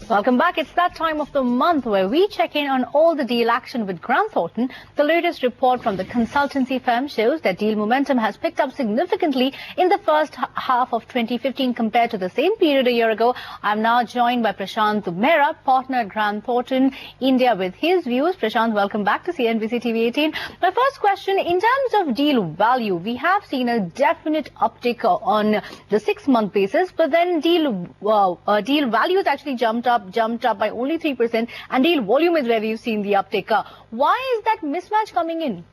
Welcome back. It's that time of the month where we check in on all the deal action with Grant Thornton. The latest report from the consultancy firm shows that deal momentum has picked up significantly in the first half of 2015 compared to the same period a year ago. I'm now joined by Prashant Mehra, partner at Grant Thornton India, with his views. Prashant, welcome back to CNBC TV 18. My first question, in terms of deal value, we have seen a definite uptick on the 6-month basis, but then deal values actually jumped up by only 3%, and deal volume is where we've seen the uptick. Why is that mismatch coming in?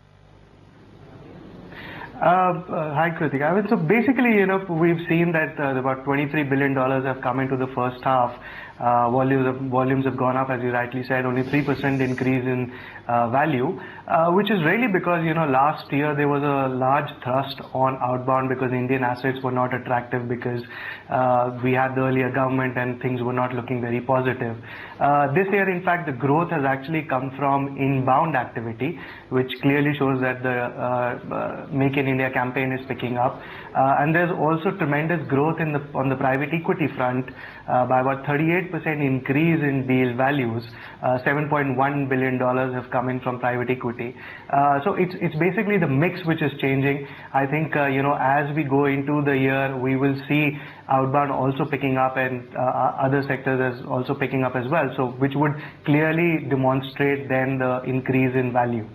Hi, Kritika. So basically, we've seen that about $23 billion have come into the first half. Volumes have gone up, as you rightly said, only 3% increase in value, which is really because, last year there was a large thrust on outbound because Indian assets were not attractive because we had the earlier government and things were not looking very positive. This year, in fact, the growth has actually come from inbound activity, which clearly shows that the Make in India campaign is picking up. And there's also tremendous growth on the private equity front by about 38% increase in deal values. $7.1 billion have come in from private equity. So it's basically the mix which is changing. I think, as we go into the year, we will see outbound also picking up and other sectors as also picking up as well. So which would clearly demonstrate then the increase in value.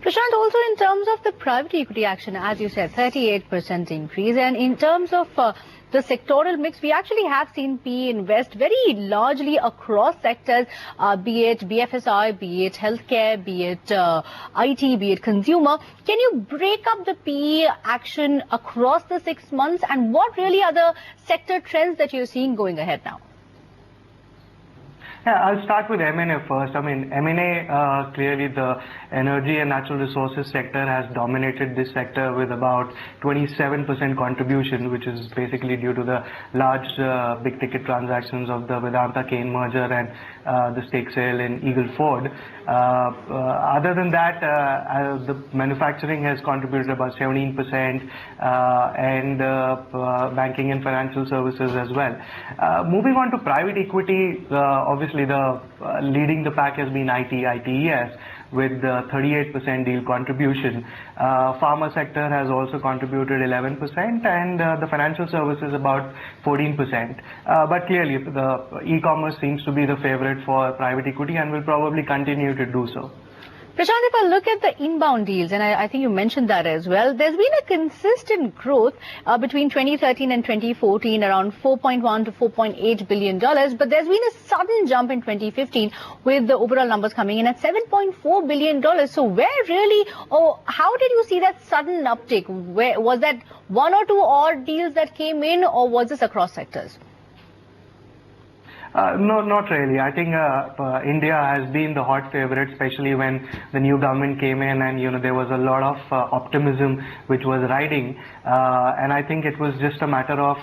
Prashant, also in terms of the private equity action, as you said, 38% increase. And in terms of the sectoral mix, we actually have seen PE invest very largely across sectors, be it BFSI, be it healthcare, be it IT, be it consumer. Can you break up the PE action across the 6 months, and what really are the sector trends that you're seeing going ahead now? Yeah, I'll start with M&A first. I mean, M&A, clearly the energy and natural resources sector has dominated this sector with about 27% contribution, which is basically due to the large big ticket transactions of the Vedanta Kane merger and the stake sale in Eagle Ford. Other than that, the manufacturing has contributed about 17% and banking and financial services as well. Moving on to private equity, obviously the leading the pack has been ITES with 38% deal contribution. Pharma sector has also contributed 11% and the financial services about 14%. But clearly the e-commerce seems to be the favorite for private equity and will probably continue to do so. Prashant, if I look at the inbound deals, and I think you mentioned that as well, there's been a consistent growth between 2013 and 2014, around $4.1 to $4.8 billion. But there's been a sudden jump in 2015 with the overall numbers coming in at $7.4 billion. So where really, or how did you see that sudden uptick? Where was that one or two odd deals that came in, or was this across sectors? No, not really. I think India has been the hot favorite, especially when the new government came in and, there was a lot of optimism which was riding. And I think it was just a matter of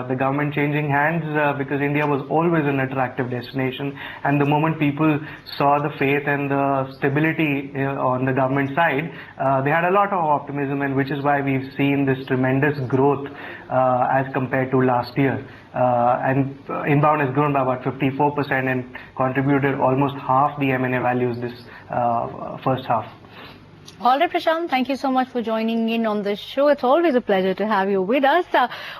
the government changing hands because India was always an attractive destination. And the moment people saw the faith and the stability on the government side, they had a lot of optimism, and which is why we've seen this tremendous growth as compared to last year. And inbound has grown by about 54% and contributed almost half the M&A values this first half. All right, Prashant, thank you so much for joining in on this show. It's always a pleasure to have you with us.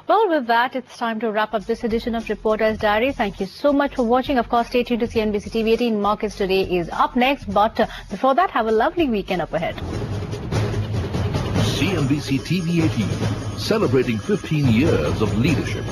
Well, with that, it's time to wrap up this edition of Reporter's Diary. Thank you so much for watching. Of course, stay tuned to CNBC TV 18. Markets Today is up next. But before that, have a lovely weekend up ahead. CNBC TV 18, celebrating 15 years of leadership.